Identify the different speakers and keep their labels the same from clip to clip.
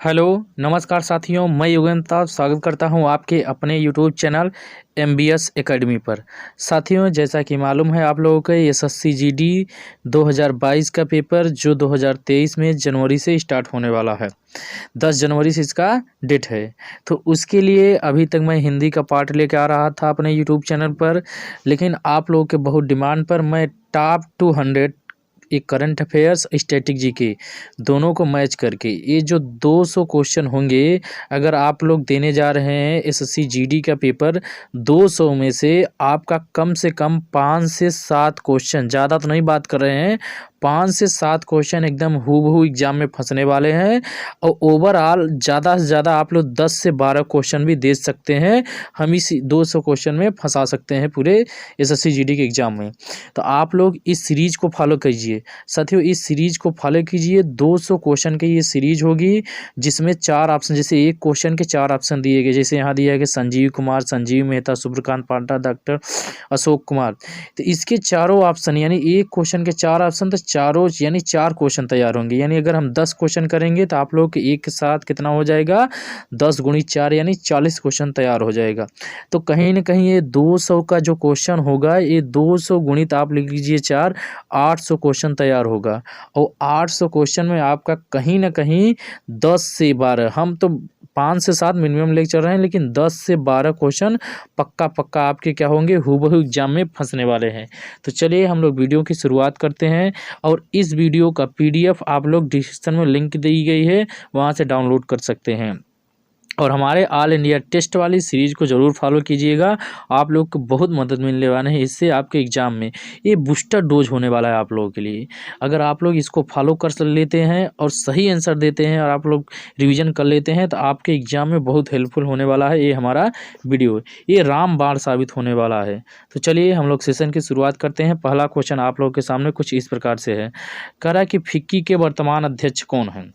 Speaker 1: Hello, नमस्कार साथियों, मैं युगेंद्र स्वागत करता हूं आपके अपने यूट्यूब चैनल एमबीएस एकेडमी पर। साथियों, जैसा कि मालूम है आप लोगों को एसएससी जीडी 2022 का पेपर जो 2023 में जनवरी से स्टार्ट होने वाला है। 10 जनवरी से इसका डेट है। तो उसके लिए अभी तक मैं हिंदी का पार्ट लेके आ रहा था अपने यूट्यूब चैनल पर, लेकिन आप लोगों के बहुत डिमांड पर मैं टॉप 200 एक करंट अफेयर्स स्टैटिक जीके दोनों को मैच करके ये जो 200 क्वेश्चन होंगे, अगर आप लोग देने जा रहे हैं एसएससी जीडी का पेपर, 200 में से आपका कम से कम 5 से 7 क्वेश्चन, ज़्यादा तो नहीं बात कर रहे हैं, 5 से 7 क्वेश्चन एकदम हूबहू एग्जाम में फंसने वाले हैं। और ओवरऑल ज़्यादा से ज़्यादा आप लोग 10 से 12 क्वेश्चन भी दे सकते हैं। हम इस 200 क्वेश्चन में फंसा सकते हैं पूरे एसएससी जीडी के एग्ज़ाम में। तो आप लोग इस सीरीज़ को फॉलो कीजिए साथियों, इस सीरीज़ को फॉलो कीजिए। 200 क्वेश्चन की ये सीरीज होगी जिसमें 4 ऑप्शन, जैसे एक क्वेश्चन के 4 ऑप्शन दिए गए, जैसे यहाँ दिया गया संजीव कुमार, संजीव मेहता, सूर्यकांत पांडा, डॉक्टर अशोक कुमार। तो इसके चारों ऑप्शन यानी एक क्वेश्चन के 4 ऑप्शन, तो चारों यानी 4 क्वेश्चन तैयार होंगे। यानी अगर हम 10 क्वेश्चन करेंगे तो आप लोग के एक के साथ कितना हो जाएगा, 10 × 4 यानी 40 क्वेश्चन तैयार हो जाएगा। तो कहीं ना कहीं ये 200 का जो क्वेश्चन होगा, ये 200 गुणित आप लिख लीजिए 4, 800 क्वेश्चन तैयार होगा। और 800 क्वेश्चन में आपका कहीं ना कहीं 10 से 12, हम तो 5 से 7 मिनिमम लेके चल रहे हैं, लेकिन 10 से 12 क्वेश्चन पक्का पक्का आपके क्या होंगे, हूबहू एग्जाम में फंसने वाले हैं। तो चलिए हम लोग वीडियो की शुरुआत करते हैं। और इस वीडियो का पीडीएफ आप लोग डिस्क्रिप्शन में लिंक दी गई है, वहाँ से डाउनलोड कर सकते हैं। और हमारे ऑल इंडिया टेस्ट वाली सीरीज़ को ज़रूर फॉलो कीजिएगा, आप लोग को बहुत मदद मिलने वाले हैं इससे। आपके एग्ज़ाम में ये बूस्टर डोज होने वाला है आप लोगों के लिए। अगर आप लोग इसको फॉलो कर लेते हैं और सही आंसर देते हैं और आप लोग रिवीजन कर लेते हैं, तो आपके एग्ज़ाम में बहुत हेल्पफुल होने वाला है ये हमारा वीडियो। ये रामबाण साबित होने वाला है। तो चलिए हम लोग सेशन की शुरुआत करते हैं। पहला क्वेश्चन आप लोगों के सामने कुछ इस प्रकार से है। कह रहा है कि फिक्की के वर्तमान अध्यक्ष कौन है।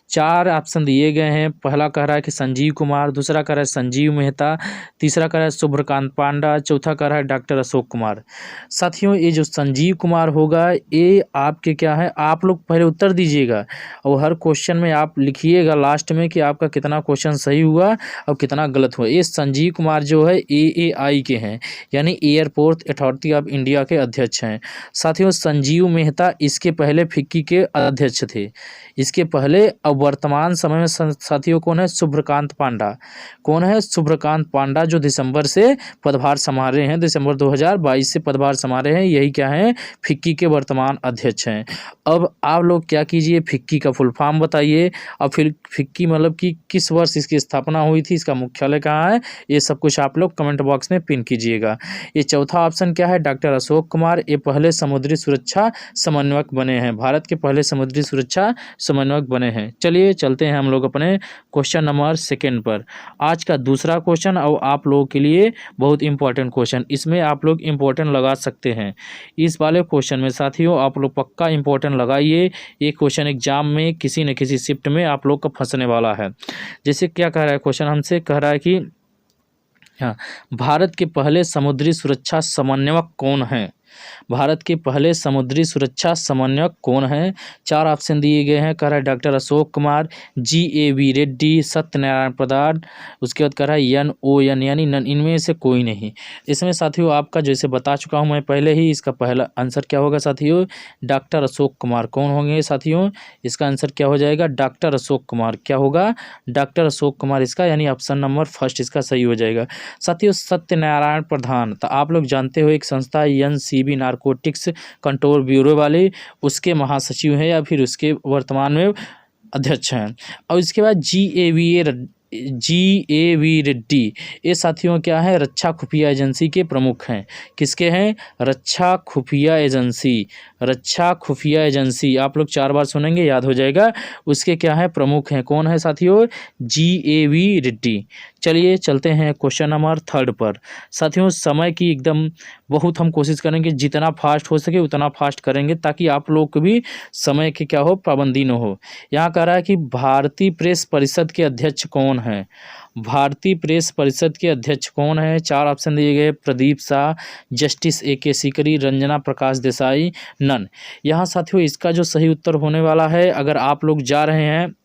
Speaker 1: 4 ऑप्शन दिए गए हैं। पहला कह रहा है कि संजीव कुमार, दूसरा कह रहा है संजीव मेहता, तीसरा कह रहा है सूर्यकांत पांडा, चौथा कह रहा है डॉक्टर अशोक कुमार। साथियों, ये जो संजीव कुमार होगा, ये आपके क्या है, आप लोग पहले उत्तर दीजिएगा और हर क्वेश्चन में आप लिखिएगा लास्ट में कि आपका कितना क्वेश्चन सही हुआ और कितना गलत हुआ। ये संजीव कुमार जो है AAI के हैं, यानी एयरपोर्ट अथॉरिटी ऑफ इंडिया के अध्यक्ष हैं। साथियों, संजीव मेहता इसके पहले फिक्की के अध्यक्ष थे, इसके पहले। अब वर्तमान समय में साथियों कौन है, सूर्यकांत पांडा। कौन है, सूर्यकांत पांडा, जो दिसंबर से पदभार संभाल रहे हैं, दिसंबर 2022 से पदभार संभाल रहे हैं। यही क्या है, फिक्की के वर्तमान अध्यक्ष हैं। अब आप लोग क्या कीजिए, फिक्की का फुल फॉर्म बताइए और फिर फिक्की मतलब कि किस वर्ष इसकी स्थापना हुई थी, इसका मुख्यालय कहाँ है, ये सब कुछ आप लोग कमेंट बॉक्स में पिन कीजिएगा। ये चौथा ऑप्शन क्या है, डॉक्टर अशोक कुमार। ये पहले समुद्री सुरक्षा समन्वयक बने हैं, भारत के पहले समुद्री सुरक्षा समन्वयक बने हैं। चलिए चलते हैं हम लोग अपने क्वेश्चन नंबर 2 पर। आज का दूसरा क्वेश्चन और आप लोगों के लिए बहुत इंपॉर्टेंट क्वेश्चन, इसमें आप लोग इंपॉर्टेंट लगा सकते हैं। इस वाले क्वेश्चन में साथियों आप लोग पक्का इंपॉर्टेंट लगाइए। ये क्वेश्चन एग्जाम में किसी न किसी शिफ्ट में आप लोग का फंसने वाला है। जैसे क्या कह रहा है क्वेश्चन, हमसे कह रहा है कि हाँ, भारत के पहले समुद्री सुरक्षा समन्वयक कौन है। भारत के पहले समुद्री सुरक्षा समन्वयक कौन है। 4 ऑप्शन दिए गए हैं। कह रहा है डॉक्टर अशोक कुमार, GAV रेड्डी, सत्यनारायण प्रसाद, उसके बाद कह रहा है NON यानी नन, इनमें से कोई नहीं। इसमें साथियों आपका जैसे बता चुका हूं मैं पहले ही, इसका पहला आंसर क्या होगा साथियों, डॉक्टर अशोक कुमार। कौन होंगे साथियों, इसका आंसर क्या हो जाएगा, डॉक्टर अशोक कुमार। क्या होगा, डॉक्टर अशोक कुमार इसका, यानी ऑप्शन नंबर फर्स्ट इसका सही हो जाएगा। साथियों, सत्यनारायण प्रधान, तो आप लोग जानते हो एक संस्था NCB नारकोटिक्स कंट्रोल ब्यूरो वाले, उसके महासचिव हैं या फिर उसके वर्तमान में अध्यक्ष हैं। और इसके बाद GAV रेड्डी, ये साथियों क्या है, रक्षा खुफिया एजेंसी के प्रमुख हैं। किसके हैं, रक्षा खुफिया एजेंसी, रक्षा खुफिया एजेंसी। आप लोग 4 बार सुनेंगे, याद हो जाएगा। उसके क्या है, प्रमुख हैं। कौन है साथियों, GAV रेड्डी। चलिए चलते हैं क्वेश्चन नंबर 3 पर। साथियों, समय की एकदम बहुत हम कोशिश करेंगे जितना फास्ट हो सके उतना फास्ट करेंगे, ताकि आप लोग को भी समय की क्या हो, पाबंदी न हो। यहाँ कह रहा है कि भारतीय प्रेस परिषद के अध्यक्ष कौन है। भारतीय प्रेस परिषद के अध्यक्ष कौन है। 4 ऑप्शन दिए गए, Pradeep Shah, justice AK Sikri, Ranjana Prakash Desai, none. यहाँ साथियों इसका जो सही उत्तर होने वाला है, अगर आप लोग जा रहे हैं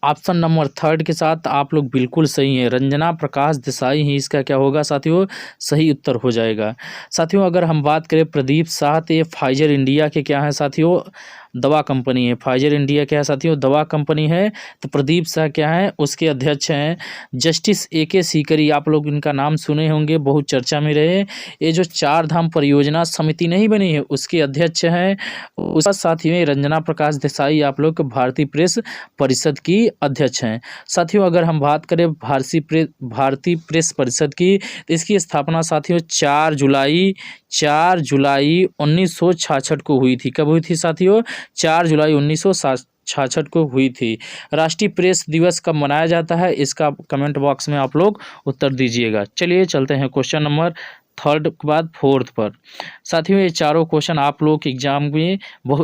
Speaker 1: ऑप्शन नंबर थर्ड के साथ आप लोग बिल्कुल सही हैं, रंजना प्रकाश देसाई ही इसका क्या होगा साथियों, सही उत्तर हो जाएगा। साथियों अगर हम बात करें प्रदीप शाह, तो ये फाइजर इंडिया के क्या है साथियों, दवा कंपनी है। फाइजर इंडिया क्या है साथियों, दवा कंपनी है। तो प्रदीप शाह क्या है, उसके अध्यक्ष हैं। जस्टिस AK सीकरी, आप लोग इनका नाम सुने होंगे, बहुत चर्चा में रहे। ये जो चार धाम परियोजना समिति नहीं बनी है, उसके अध्यक्ष हैं। उसका साथियों ये रंजना प्रकाश देसाई, आप लोग भारतीय प्रेस परिषद की अध्यक्ष हैं। साथियों अगर हम बात करें भारतीय प्रेस परिषद की, तो इसकी स्थापना साथियों 4 जुलाई 1966 को हुई थी। कब हुई थी साथियों, 4 जुलाई 1966 को हुई थी। राष्ट्रीय प्रेस दिवस कब मनाया जाता है, इसका कमेंट बॉक्स में आप लोग उत्तर दीजिएगा। चलिए चलते हैं क्वेश्चन नंबर थर्ड के बाद फोर्थ पर। साथियों ये चारों क्वेश्चन आप लोग के एग्जाम में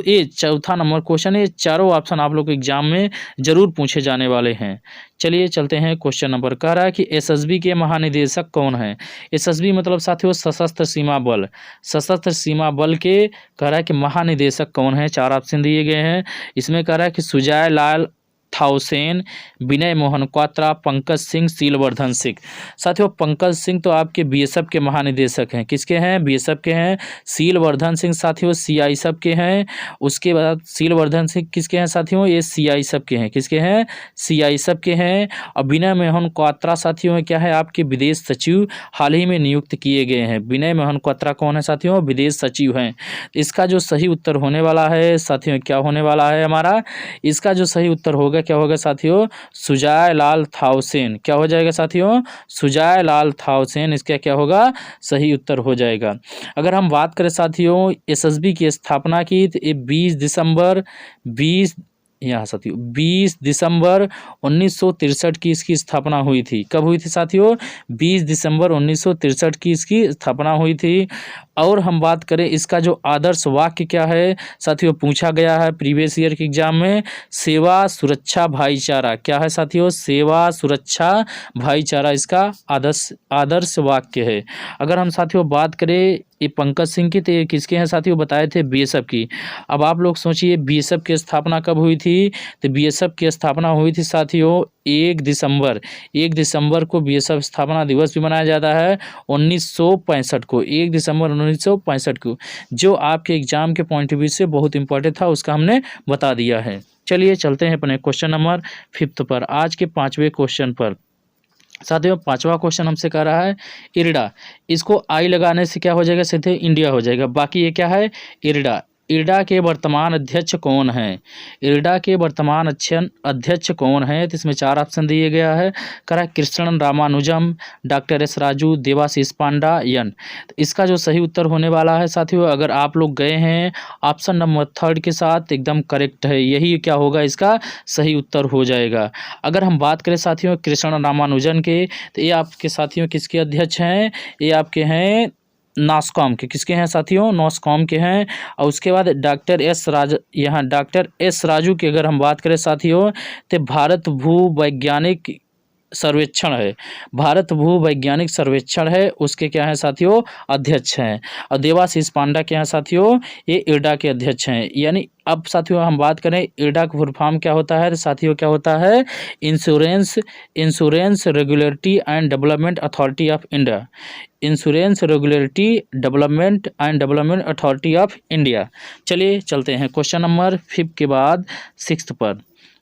Speaker 1: ये चौथा नंबर क्वेश्चन है, चारों ऑप्शन आप लोग के एग्जाम में जरूर पूछे जाने वाले हैं। चलिए चलते हैं क्वेश्चन नंबर, कह रहा है कि SSB के महानिदेशक कौन है। SSB मतलब साथियों सशस्त्र सीमा बल, सशस्त्र सीमा बल के कह रहा है कि महानिदेशक कौन है। चार ऑप्शन दिए गए हैं, इसमें कह रहा है कि सुजय लाल थाउसेन, विनय मोहन क्वात्रा, पंकज सिंह, सीलवर्धन सिंह। साथियों पंकज सिंह तो आपके BSF के महानिदेशक हैं, किसके हैं, BSF के हैं। सीलवर्धन सिंह साथियों CISF के हैं। उसके बाद सीलवर्धन सिंह किसके हैं साथियों, ये CISF के हैं, किसके हैं, CISF के हैं। और विनय मोहन क्वात्रा साथियों क्या है, आपके विदेश सचिव हाल ही में नियुक्त किए गए हैं। विनय मोहन क्वात्रा कौन है साथियों, विदेश सचिव हैं। इसका जो सही उत्तर होने वाला है साथियों, क्या होने वाला है हमारा, इसका जो सही उत्तर होगा क्या होगा साथियों, सुजय लाल थाउसेन। क्या हो जाएगा साथियों, सुजय लाल थाउसेन इसका क्या होगा, सही उत्तर हो जाएगा। अगर हम बात करें साथियों SSB की स्थापना की, तो ये 20 दिसंबर 1963 की इसकी स्थापना हुई थी। कब हुई थी साथियों, 20 दिसंबर 1963 की इसकी स्थापना हुई थी। और हम बात करें इसका जो आदर्श वाक्य क्या है साथियों, पूछा गया है प्रीवियस ईयर के एग्जाम में, सेवा सुरक्षा भाईचारा। क्या है साथियों, सेवा सुरक्षा भाईचारा इसका आदर्श वाक्य है। अगर हम साथियों बात करें ये पंकज सिंह की, तो ये किसके हैं साथियों, बताए थे BSF की। अब आप लोग सोचिए BSF की स्थापना कब हुई थी, तो BSF की स्थापना हुई थी साथियों 1 दिसंबर को BSF स्थापना दिवस भी मनाया जाता है 1965 को, 1 दिसंबर 1965 को। जो आपके एग्जाम के पॉइंट ऑफ व्यू से बहुत इंपॉर्टेंट था, उसका हमने बता दिया है। चलिए चलते हैं अपने क्वेश्चन नंबर 5 पर, आज के 5वें क्वेश्चन पर। साथियों 5वां क्वेश्चन हमसे कह रहा है इरडा, इसको आई लगाने से क्या हो जाएगा सीधे इंडिया हो जाएगा, बाकी ये क्या है इरडा। इरडा के वर्तमान अध्यक्ष कौन हैं, इरडा के वर्तमान अध्यक्ष कौन है, तो इसमें 4 ऑप्शन दिए गया है। कह रहा है कृष्णन रामानुजम, डॉक्टर S राजू, देवाशीष पांडा, तो इसका जो सही उत्तर होने वाला है साथियों, अगर आप लोग गए हैं ऑप्शन नंबर थर्ड के साथ, एकदम करेक्ट है, यही क्या होगा इसका सही उत्तर हो जाएगा। अगर हम बात करें साथियों कृष्णन रामानुजन के, तो ये आपके साथियों किसके अध्यक्ष हैं, ये आपके हैं नास्कॉम के, किसके हैं साथियों, नास्कॉम के हैं। और उसके बाद डॉक्टर S राजू की अगर हम बात करें साथियों, तो भारत भूवैज्ञानिक सर्वेक्षण है, भारत भूवैज्ञानिक सर्वेक्षण है, उसके क्या हैं साथियों अध्यक्ष हैं। और देवाशीष पांडा क्या हैं साथियों, ये इरडा के अध्यक्ष हैं। यानी अब साथियों हम बात करें इरडा का फुल फॉर्म क्या होता है, तो साथियों क्या होता है, insurance regulatory and development authority of India, insurance regulatory development authority of India. चलिए चलते हैं क्वेश्चन नंबर 5 के बाद 6 पर।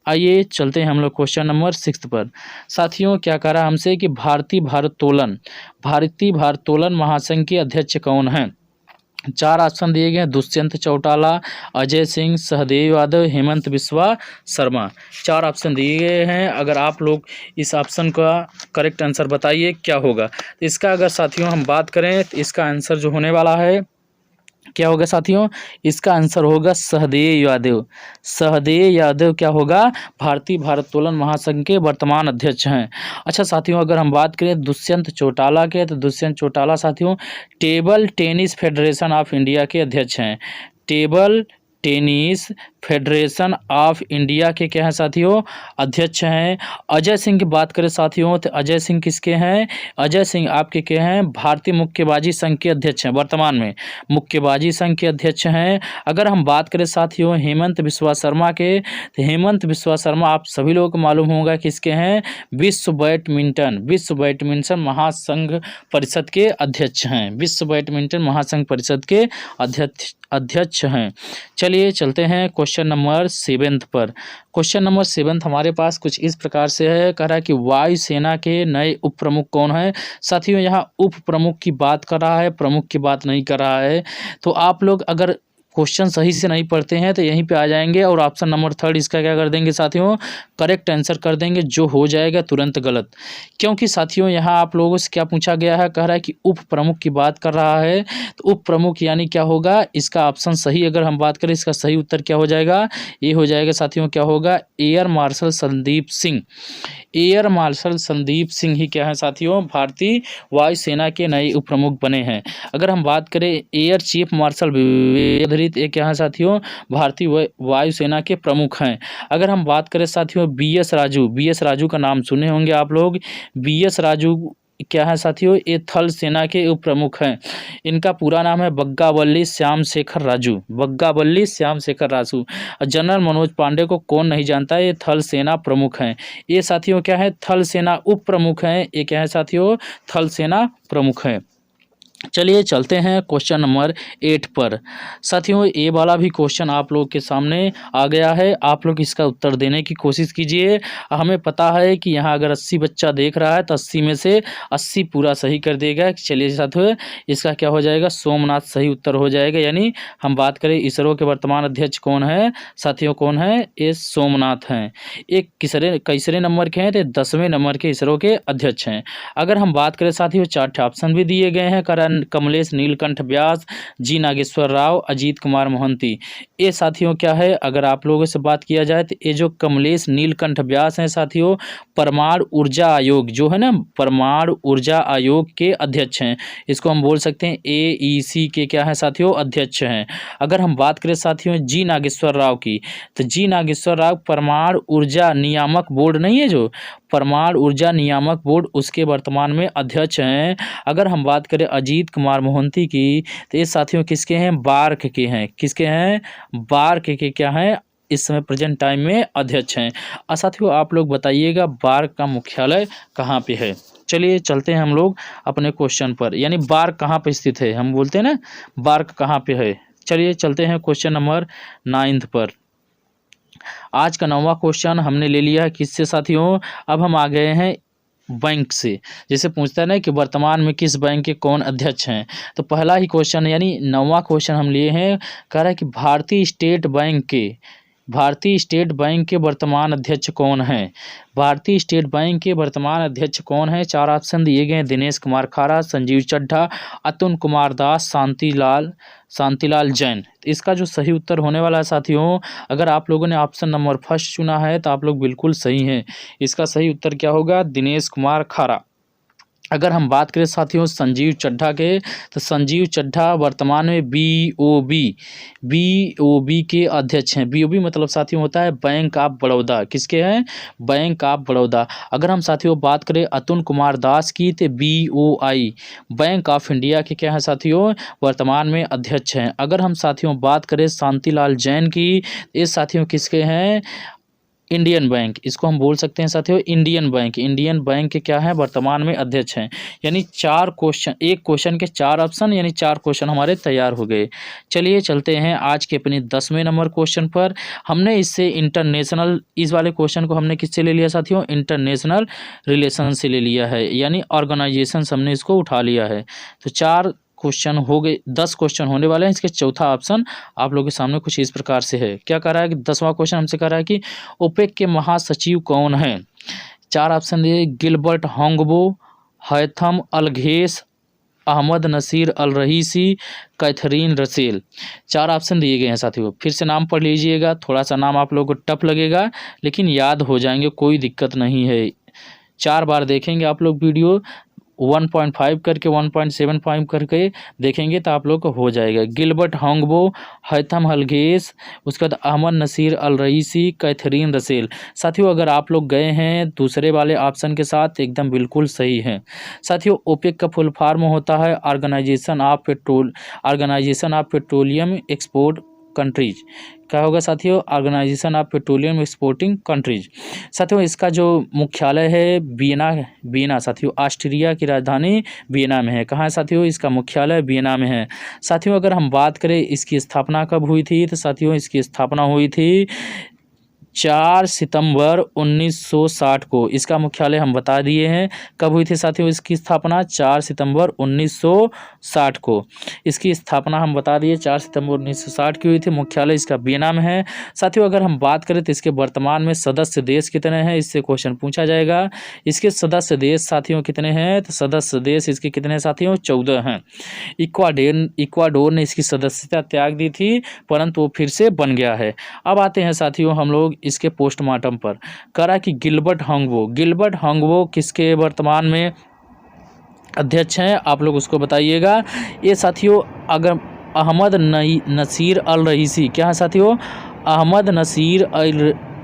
Speaker 1: आइए चलते हैं हम लोग क्वेश्चन नंबर 6 पर। साथियों क्या कह रहा है हमसे कि भारतीय भारोत्तोलन महासंघ के अध्यक्ष कौन हैं। 4 ऑप्शन दिए गए हैं, दुष्यंत चौटाला, अजय सिंह, सहदेव यादव, हेमंत बिस्वा शर्मा। 4 ऑप्शन दिए गए हैं, अगर आप लोग इस ऑप्शन का करेक्ट आंसर बताइए क्या होगा। तो इसका अगर साथियों हम बात करें, तो इसका आंसर जो होने वाला है क्या होगा साथियों, इसका आंसर होगा सहदेव यादव क्या होगा, भारतीय भारोत्तोलन महासंघ के वर्तमान अध्यक्ष हैं। अच्छा साथियों अगर हम बात करें दुष्यंत चौटाला के, तो दुष्यंत चौटाला साथियों table tennis federation of India के अध्यक्ष हैं, table tennis federation of India के क्या हैं साथियों, अध्यक्ष हैं। अजय सिंह की बात करें साथियों तो अजय सिंह किसके हैं, अजय सिंह आपके क्या हैं, भारतीय मुक्केबाजी संघ के अध्यक्ष हैं, वर्तमान में मुक्केबाजी संघ के अध्यक्ष हैं। अगर हम बात करें साथियों हेमंत बिस्वा शर्मा के, तो हेमंत बिस्वा शर्मा आप सभी लोगों को मालूम होगा किसके हैं, विश्व बैडमिंटन महासंघ परिषद के अध्यक्ष हैं, विश्व बैडमिंटन महासंघ परिषद के अध्यक्ष हैं। चलिए चलते हैं क्वेश्चन नंबर 7 पर। क्वेश्चन नंबर 7 हमारे पास कुछ इस प्रकार से है, कह रहा है कि वायुसेना के नए उप प्रमुख कौन है। साथियों यहाँ उप प्रमुख की बात कर रहा है, प्रमुख की बात नहीं कर रहा है। तो आप लोग अगर क्वेश्चन सही से नहीं पढ़ते हैं तो यहीं पे आ जाएंगे और ऑप्शन नंबर 3 इसका क्या कर देंगे साथियों, करेक्ट आंसर कर देंगे, जो हो जाएगा तुरंत गलत। क्योंकि साथियों यहाँ आप लोगों से क्या पूछा गया है, कह रहा है कि उप प्रमुख की बात कर रहा है, तो उप प्रमुख यानी क्या होगा, इसका ऑप्शन सही अगर हम बात करें इसका सही उत्तर क्या हो जाएगा, ये हो जाएगा साथियों क्या होगा, air marshal Sandeep Singh. Air marshal Sandeep Singh ही क्या है साथियों, भारतीय वायुसेना के नए उप प्रमुख बने हैं। अगर हम बात करें एयर चीफ मार्शल ये क्या है साथियों, भारतीय वायुसेना के प्रमुख हैं। अगर हम बात करें साथियों बीएस राजू का नाम सुने होंगे आप लोग, बीएस राजू क्या है साथियों, ये थल सेना के उप प्रमुख हैं। इनका पूरा नाम है बग्गावली श्याम शेखर राजू। जनरल मनोज पांडे को कौन नहीं जानता है, ये थल सेना प्रमुख हैं। ये साथियों क्या है, थल सेना उप प्रमुख हैं, ये क्या है साथियों, थल सेना प्रमुख हैं। चलिए चलते हैं क्वेश्चन नंबर 8 पर। साथियों ये वाला भी क्वेश्चन आप लोग के सामने आ गया है, आप लोग इसका उत्तर देने की कोशिश कीजिए। हमें पता है कि यहाँ अगर 80 बच्चा देख रहा है तो 80 में से 80 पूरा सही कर देगा। चलिए साथियों इसका क्या हो जाएगा, सोमनाथ सही उत्तर हो जाएगा। यानी हम बात करें इसरो के वर्तमान अध्यक्ष कौन है साथियों, कौन है, ये सोमनाथ हैं। एक कैसरे नंबर के हैं तो 10वें नंबर के इसरो के अध्यक्ष हैं। अगर हम बात करें साथियों 4 ऑप्शन भी दिए गए हैं, कमलेश नीलकंठ व्यास, जी नागेश्वर राव, अजीत कुमार मोहंती। ये साथियों क्या है, अगर आप लोगों से बात किया जाए तो ये जो कमलेश नीलकंठ व्यास हैं साथियों, परमाणु ऊर्जा आयोग जो है ना, परमाणु ऊर्जा आयोग के अध्यक्ष हैं। इसको हम बोल सकते हैं AEC के क्या है साथियों, अध्यक्ष हैं। अगर हम बात करें साथियों जी नागेश्वर राव की, तो जी नागेश्वर राव परमाणु ऊर्जा नियामक बोर्ड नहीं है जो परमाणु ऊर्जा नियामक बोर्ड, उसके वर्तमान में अध्यक्ष हैं। अगर हम बात करें अजीत कुमार मोहंती की, तो ये साथियों किसके हैं, बार्क के हैं। किसके हैं, बार्क के क्या हैं, इस समय प्रेजेंट टाइम में अध्यक्ष हैं। साथियों आप लोग बताइएगा बार्क का मुख्यालय कहाँ पे है। चलिए चलते हैं हम लोग अपने क्वेश्चन पर, यानी बार्क कहाँ पे स्थित है, हम बोलते हैं ना बार्क कहाँ पे है। चलिए चलते हैं क्वेश्चन नंबर 9 पर। आज का 9वां क्वेश्चन हमने ले लिया है किससे साथियों, अब हम आ गए हैं बैंक से। जैसे पूछता है ना कि वर्तमान में किस बैंक के कौन अध्यक्ष हैं, तो पहला ही क्वेश्चन यानी 9वां क्वेश्चन हम लिए हैं, कह रहा है कि भारतीय स्टेट बैंक के वर्तमान अध्यक्ष कौन हैं। भारतीय स्टेट बैंक के वर्तमान अध्यक्ष कौन है। 4 ऑप्शन दिए गए हैं, दिनेश कुमार खारा, संजीव चड्ढा, अतुल कुमार दास, शांतिलाल जैन। इसका जो सही उत्तर होने वाला है साथियों, अगर आप लोगों ने ऑप्शन नंबर 1 चुना है तो आप लोग बिल्कुल सही हैं। इसका सही उत्तर क्या होगा, दिनेश कुमार खारा। अगर हम बात करें साथियों संजीव चड्ढा के, तो संजीव चड्ढा वर्तमान में BOB के अध्यक्ष हैं। BOB मतलब साथियों होता है बैंक ऑफ बड़ौदा। किसके हैं, बैंक ऑफ बड़ौदा। अगर हम साथियों बात करें अतुल कुमार दास की, तो BOI बैंक ऑफ इंडिया के क्या हैं साथियों, वर्तमान में अध्यक्ष हैं। अगर हम साथियों बात करें शांतिलाल जैन की, ये साथियों किसके हैं, इंडियन बैंक। इसको हम बोल सकते हैं साथियों इंडियन बैंक के क्या है, वर्तमान में अध्यक्ष हैं। यानी 4 क्वेश्चन, एक क्वेश्चन के 4 ऑप्शन, यानी 4 क्वेश्चन हमारे तैयार हो गए। चलिए चलते हैं आज के अपने 10वें नंबर क्वेश्चन पर। हमने इससे इंटरनेशनल, इस वाले क्वेश्चन को हमने किससे ले लिया साथियों, इंटरनेशनल रिलेशन से ले लिया है, यानी ऑर्गेनाइजेशन हमने इसको उठा लिया है। तो 4 क्वेश्चन हो गए, 10 क्वेश्चन होने वाले हैं। इसके चौथा ऑप्शन आप लोगों के सामने कुछ इस प्रकार से है। क्या कह रहा है कि 10वां क्वेश्चन हमसे कह रहा है कि ओपेक के महासचिव कौन हैं। 4 ऑप्शन दिए, Gilbert Houngbo, Haitham Alghais, Ahmed Naser Al Raisi, Catherine Russell. 4 option दिए गए हैं साथियों। फिर से नाम पढ़ लीजिएगा, थोड़ा सा नाम आप लोगों को टफ लगेगा लेकिन याद हो जाएंगे, कोई दिक्कत नहीं है। 4 बार देखेंगे आप लोग वीडियो, 1.5 करके 1.75 करके देखेंगे तो आप लोग को हो जाएगा। गिलबर्ट हॉन्गबो, हैथम हलगेस, उसके बाद Ahmad Naser Al Raisi, Catherine Russell. साथियों अगर आप लोग गए हैं दूसरे वाले ऑप्शन के साथ एकदम बिल्कुल सही है। साथियों ओपेक का फुल फॉर्म होता है organization of petroleum export countries. क्या होगा साथियों? Organization of petroleum exporting countries. साथियों इसका जो मुख्यालय है वियना साथियों, ऑस्ट्रिया की राजधानी वियना में है। कहाँ है साथियों? इसका मुख्यालय वियना में है। साथियों अगर हम बात करें इसकी स्थापना कब हुई थी, तो साथियों इसकी स्थापना हुई थी 4 सितंबर 1960 को। इसका मुख्यालय हम बता दिए हैं कब हुई थी साथियों इसकी स्थापना, 4 सितंबर 1960 को। इसकी स्थापना हम बता दिए 4 सितंबर 1960 की हुई थी। मुख्यालय इसका वियना में है। साथियों अगर हम बात करें तो इसके वर्तमान में सदस्य देश कितने हैं, इससे क्वेश्चन पूछा जाएगा। इसके सदस्य देश साथियों कितने हैं, तो सदस्य देश इसके कितने हैं साथियों? 14 हैं। इक्वाडोर ने इसकी सदस्यता त्याग दी थी परंतु वो फिर से बन गया है। अब आते हैं साथियों हम लोग इसके पोस्टमार्टम पर। करा कि गिलबर्ट हॉन्गबो किसके वर्तमान में अध्यक्ष हैं, आप लोग उसको बताइएगा। ये साथियों अगर अहमद नसीर अल रईसी, क्या है साथियों? अहमद नसीर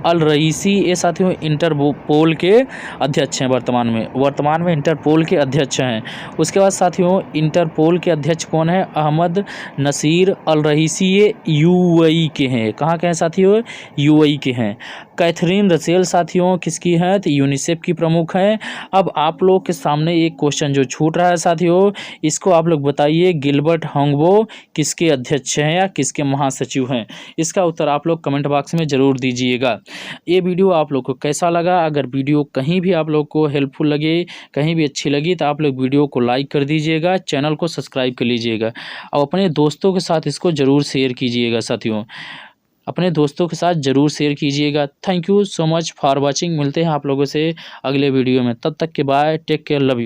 Speaker 1: अल रईसी, ये साथियों इंटरपोल के अध्यक्ष हैं वर्तमान में इंटरपोल के अध्यक्ष हैं। उसके बाद साथियों इंटरपोल के अध्यक्ष कौन है? अहमद नसीर अल रईसी, ये यूएई के हैं। कहाँ के हैं साथियों? यूएई के हैं। कैथरीन रसेल साथियों किसकी हैं? तो यूनिसेफ की प्रमुख हैं। अब आप लोग के सामने एक क्वेश्चन जो छूट रहा है साथियों, इसको आप लोग बताइए गिलबर्ट हॉन्गबो किसके अध्यक्ष हैं या किसके महासचिव हैं? इसका उत्तर आप लोग कमेंट बॉक्स में ज़रूर दीजिएगा। ये वीडियो आप लोग को कैसा लगा? अगर वीडियो कहीं भी आप लोग को हेल्पफुल लगे, कहीं भी अच्छी लगी तो आप लोग वीडियो को लाइक कर दीजिएगा, चैनल को सब्सक्राइब कर लीजिएगा और अपने दोस्तों के साथ इसको ज़रूर शेयर कीजिएगा साथियों, अपने दोस्तों के साथ ज़रूर शेयर कीजिएगा। Thank you so much for watching. मिलते हैं आप लोगों से अगले वीडियो में, तब तक के bye, take care, love you.